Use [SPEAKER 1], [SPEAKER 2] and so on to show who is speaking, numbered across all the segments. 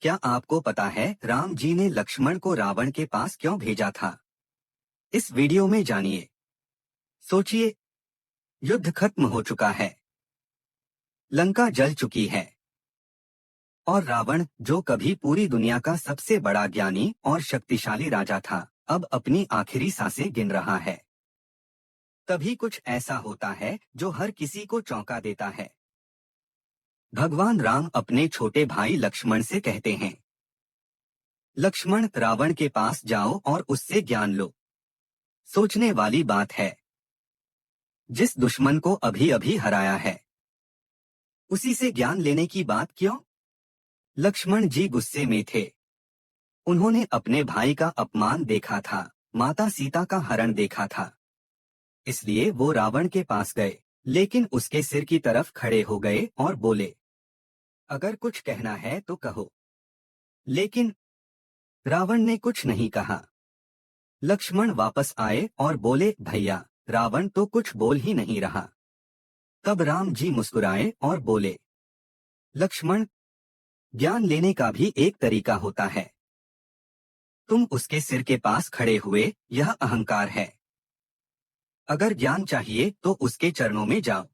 [SPEAKER 1] क्या आपको पता है राम जी ने लक्ष्मण को रावण के पास क्यों भेजा था? इस वीडियो में जानिए। सोचिए, युद्ध खत्म हो चुका है, लंका जल चुकी है और रावण, जो कभी पूरी दुनिया का सबसे बड़ा ज्ञानी और शक्तिशाली राजा था, अब अपनी आखिरी सांसें गिन रहा है। तभी कुछ ऐसा होता है जो हर किसी को चौंका देता है। भगवान राम अपने छोटे भाई लक्ष्मण से कहते हैं, लक्ष्मण, रावण के पास जाओ और उससे ज्ञान लो। सोचने वाली बात है, जिस दुश्मन को अभी अभी हराया है, उसी से ज्ञान लेने की बात क्यों? लक्ष्मण जी गुस्से में थे। उन्होंने अपने भाई का अपमान देखा था, माता सीता का हरण देखा था। इसलिए वो रावण के पास गए, लेकिन उसके सिर की तरफ खड़े हो गए और बोले, अगर कुछ कहना है तो कहो। लेकिन रावण ने कुछ नहीं कहा। लक्ष्मण वापस आए और बोले, भैया, रावण तो कुछ बोल ही नहीं रहा। तब राम जी मुस्कुराए और बोले, लक्ष्मण, ज्ञान लेने का भी एक तरीका होता है। तुम उसके सिर के पास खड़े हुए, यह अहंकार है। अगर ज्ञान चाहिए तो उसके चरणों में जाओ।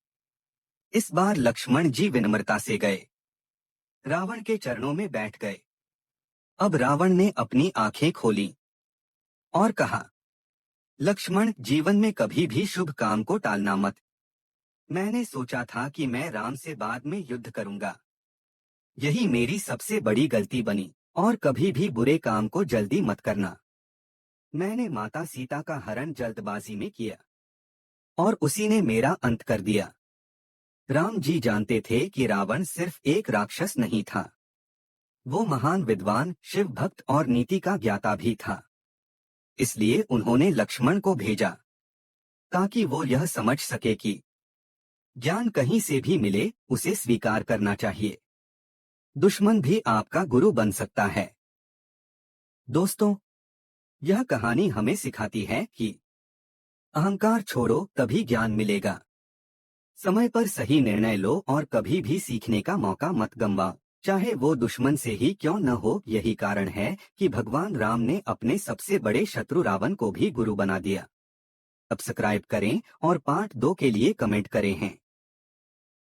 [SPEAKER 1] इस बार लक्ष्मण जी विनम्रता से गए, रावण के चरणों में बैठ गए। अब रावण ने अपनी आंखें खोली और कहा, लक्ष्मण, जीवन में कभी भी शुभ काम को टालना मत। मैंने सोचा था कि मैं राम से बाद में युद्ध करूंगा। यही मेरी सबसे बड़ी गलती बनी। और कभी भी बुरे काम को जल्दी मत करना। मैंने माता सीता का हरण जल्दबाजी में किया और उसी ने मेरा अंत कर दिया। राम जी जानते थे कि रावण सिर्फ एक राक्षस नहीं था, वो महान विद्वान, शिव भक्त और नीति का ज्ञाता भी था। इसलिए उन्होंने लक्ष्मण को भेजा, ताकि वो यह समझ सके कि ज्ञान कहीं से भी मिले, उसे स्वीकार करना चाहिए। दुश्मन भी आपका गुरु बन सकता है। दोस्तों, यह कहानी हमें सिखाती है कि अहंकार छोड़ो, तभी ज्ञान मिलेगा। समय पर सही निर्णय लो और कभी भी सीखने का मौका मत गंवाओ, चाहे वो दुश्मन से ही क्यों न हो। यही कारण है कि भगवान राम ने अपने सबसे बड़े शत्रु रावण को भी गुरु बना दिया। सब्सक्राइब करें और पार्ट 2 के लिए कमेंट करें हैं।